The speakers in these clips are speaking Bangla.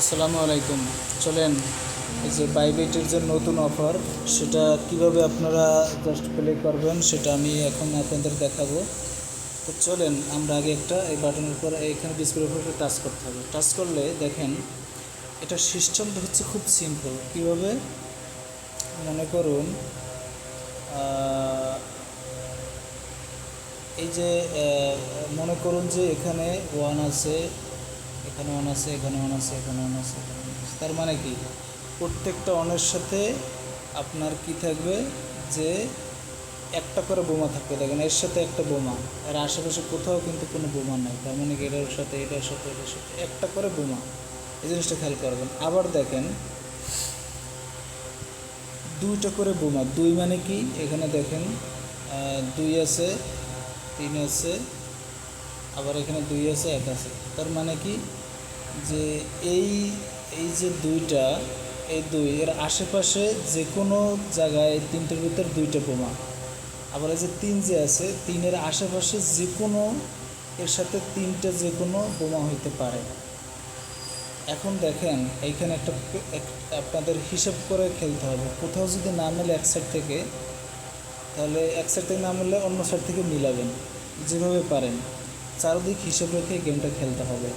আসসালামু আলাইকুম। চলেন এই যে বাইবেটের যে নতুন অফার সেটা কিভাবে আপনারা জাস্ট প্লে করবেন সেটা আমি এখন আপনাদের দেখাবো। তো চলেন আমরা আগে একটা এই বাটনের উপর এইখানে ডিসপ্লের উপর টাচ করতে হবে। টাচ করলে দেখেন এটা সিস্টেমটা হচ্ছে খুব সিম্পল। কিভাবে মনে করুন এই যে মনে করুন যে এখানে ওয়ান আছে, এখানে ওয়ান আছে, এখানে ওয়ান আছে, এখানে ওয়ান আছে, এখানে ওয়ান আছে। তার মানে কি প্রত্যেকটা অনের সাথে আপনার কি থাকবে যে একটা করে বোমা থাকবে। দেখেন এর সাথে একটা বোমা, এর আশেপাশে কোথাও কিন্তু কোনো বোমা নাই। তার মানে এটার সাথে এটার সাথে এটার সাথে একটা করে বোমা। এই জিনিসটা খেয়াল করবেন। আবার দেখেন দুইটা করে বোমা। দুই মানে কি এখানে দেখেন দুই আছে, তিন আছে, আবার এখানে দুই আছে, এক আছে। তার মানে কি যে এই এই যে দুইটা, এই দুই এর আশেপাশে যে কোনো জায়গায় তিনটের ভিতর দুইটা বোমা। আবার এই যে তিন যে আছে, তিনের আশেপাশে যে কোনো এর সাথে তিনটে যে কোনো বোমা হইতে পারে। এখন দেখেন এইখানে একটা আপনাদের হিসাব করে খেলতে হবে। কোথাও যদি না মেলে এক সাইড থেকে, তাহলে এক সাইড থেকে না মিললে অন্য সাইড থেকে মিলাবেন, যেভাবে পারেন। চারদিক হিসাব রেখে গেমটা খেলতে হবে।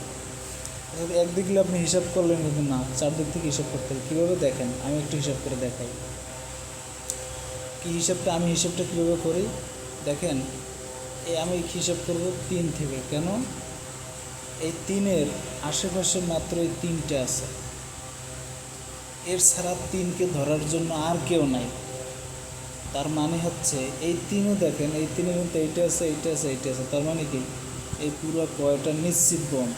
একদিক দিয়ে আপনি হিসাব করলেন কিন্তু না, চারদিক থেকে হিসাব করতে হবে। কীভাবে দেখেন, আমি একটু হিসাব করে দেখাই কি হিসাবটা। আমি হিসাবটা কীভাবে করি দেখেন। আমি হিসাব করব তিন থেকে। কেন? এই তিনের আশেপাশে মাত্র এই তিনটে আছে, এর ছাড়া তিনকে ধরার জন্য আর কেউ নাই। তার মানে হচ্ছে এই তিনও দেখেন, এই তিনের মধ্যে এইটা আছে, এইটা আছে, এইটা আছে। তার মানে কি এই পুরো কয়টা নিশ্চিত বোম।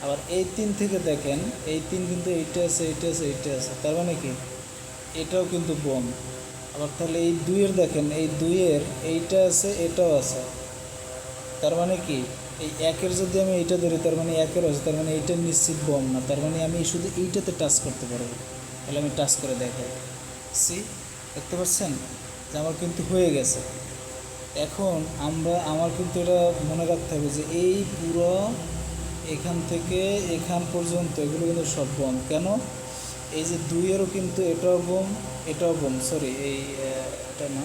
আবার এই তিন থেকে দেখেন, এই তিন কিন্তু এইটা আছে, এইটা আছে, এইটা আছে। তার মানে কি এটাও কিন্তু বোম। আবার তাহলে এই দুইয়ের দেখেন, এই দুইয়ের এইটা আছে, এটাও আছে। তার মানে কি এই একের যদি আমি এইটা ধরি, তার মানে একের আছে, তার মানে এইটা নিশ্চিত বোম না। তার মানে আমি শুধু এইটাতে টাচ করতে পারবো। তাহলে আমি টাচ করে দেখাই। দেখতে পাচ্ছেন যে আমার কিন্তু হয়ে গেছে। এখন আমার কিন্তু এটা মনে রাখতে হবে যে এই পুরো এখান থেকে এখান পর্যন্ত এগুলো কিন্তু সব বোম। কেন? এই যে দুইয়েরও কিন্তু এটাও বোম, এটাও বোম, সরি এটা না,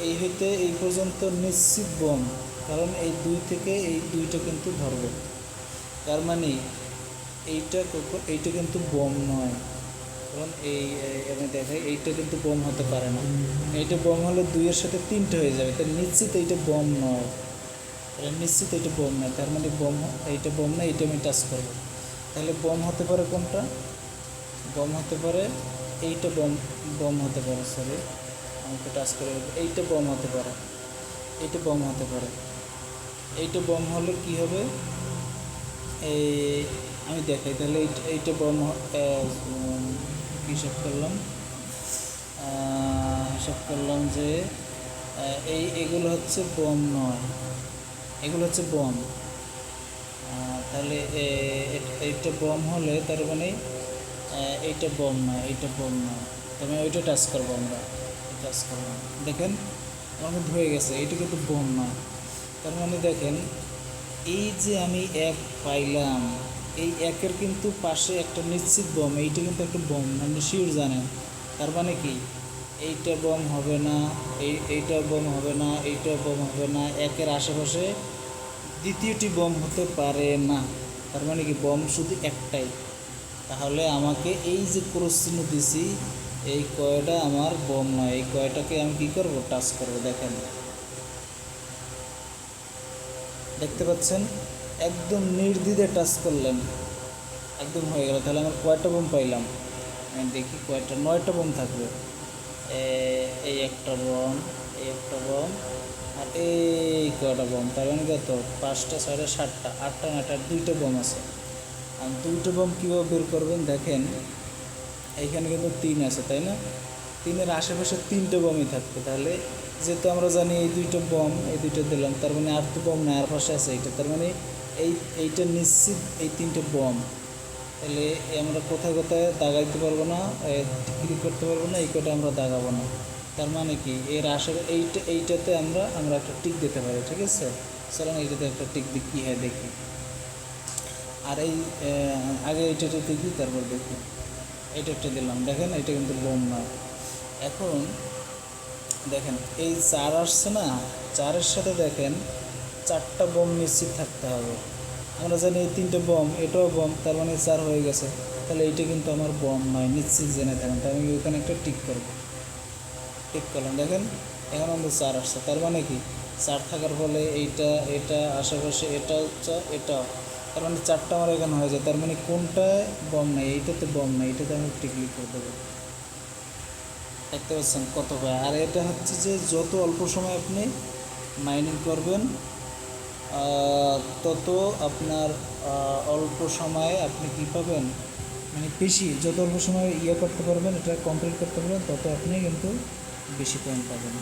এই হইতে এই পর্যন্ত নিশ্চিত বোম। কারণ এই দুই থেকে এই দুইটা কিন্তু ধরবে। তার মানে এইটা কিন্তু বোম নয়। কারণ আমি দেখাই, এইটা কিন্তু বোম হতে পারে না। এইটা বোম হলে দুইয়ের সাথে তিনটে হয়ে যাবে। তাহলে নিশ্চিত এইটা বোম নয়, তাহলে নিশ্চিত এইটা বোম নয়। তার মানে এইটা বোম না, এইটা আমি টাচ করবো। তাহলে বোম হতে পারে কোনটা? বোম হতে পারে এইটা, বোম হতে পারে, সরি আমাকে টাচ করে, এইটা বোম হতে পারে, এইটা বোম হতে পারে। এইটা বোম হলে কি হবে এই আমি দেখাই। তাহলে এইটা বোম হিসাব করলাম যে এগুলো হচ্ছে বোম নয়, এগুলো হচ্ছে বোম। তাহলে এইটা বোম হলে তার মানে এইটা বোম নয়, এইটা বোম নয়। তবে ওইটা টাচ করবো, আমরা টাচ করবো। দেখেন আমার কিন্তু হয়ে গেছে, এইটা কিন্তু বোম নয়। তার মানে দেখেন এই যে আমি এক পাইলাম, এই একের কিন্তু পাশে একটা নিশ্চিত বোম, এইটা কিন্তু একটা বোম, আপনি শিওর জানেন। তার মানে কি এইটা বোম হবে না, এইটা বোম হবে না, এইটা বোম হবে না। একের আশেপাশে দ্বিতীয়টি বোম হতে পারে না। তার মানে কি বোম শুধু একটাই। তাহলে আমাকে এই যে ক্রস চিহ্ন দিছি, এই কয়টা আমার বোম নয়। এই কয়টাকে আমি কী করবো? টাচ করবো। দেখেন, দেখতে পাচ্ছেন একদম নির্দ্বিধায় টাচ করলেন, একদম হয়ে গেল। তাহলে আমার কয়টা বোম পাইলাম আমি দেখি, কয়টা? 9টা বোম থাকবে। এই একটা বোম, এই একটা বোম, আর এই কয়টা বোম। তার মানে কত? 5টা, 6টা, 7টা, 8টা, 9টা, 2টা বোম আছে। আর 2টা বোম কীভাবে বের করবেন দেখেন, এইখানে কিন্তু 3 আছে, তাই না? 3-এর আশেপাশে 3টে বোমই থাকবে। তাহলে যেহেতু আমরা জানি এই 2টা বোম, এই 2টা দিলাম, তার মানে আর তো বোম না, আর পাশে আছে এইটা। তার মানে এইটা নিশ্চিত এই 3টে বোম। তাহলে আমরা কোথায় কোথায় দাগাইতে পারবো না, ক্লিক করতে পারবো না, এই কটা আমরা দাগাবো না। তার মানে কি এর আশেপাশে এইটাতে আমরা একটা টিক দিতে পারি। ঠিক আছে, চলেন এইটাতে একটা টিক দিই, কী হয় দেখি। আর এই আগে এইটা দেখি, তারপর দেখি এইটা একটা দিলাম, দেখেন এটা কিন্তু বোম না। এখন দেখেন এই 4 আসছে না, 4-এর সাথে দেখেন 4টা বোম নিশ্চিত থাকতে হবে। আমরা জানি এই 3টে বোম, এটাও বোম, তার মানে 4 হয়ে গেছে। তাহলে এইটা কিন্তু আমার বোম নয়, নিশ্চিত জেনে থাকেন। তাই আমি ওখানে একটা টিক করব, টিক করলাম। দেখেন এখন আমাদের 4 আসছে, তার মানে কি 4 থাকার ফলে এইটা, এটা আশেপাশে, এটা হচ্ছে, এটা, তার মানে 4টা আমার এখানে হয়ে যায়। তার মানে কোনটায় বম নাই? এইটাতে বম নাই, এটাতে আমি টিকলি করে দেবো। দেখতে পাচ্ছেন কত হয়। আর এটা হচ্ছে যে যত অল্প সময় আপনি মাইনিং করবেন, তত আপনার অল্প সময়ে আপনি কী পাবেন, মানে বেশি, যত অল্প সময় করতে পারবেন, এটা কমপ্লিট করতে পারবেন, তত আপনি কিন্তু বেশি পয়েন্ট পাবেন।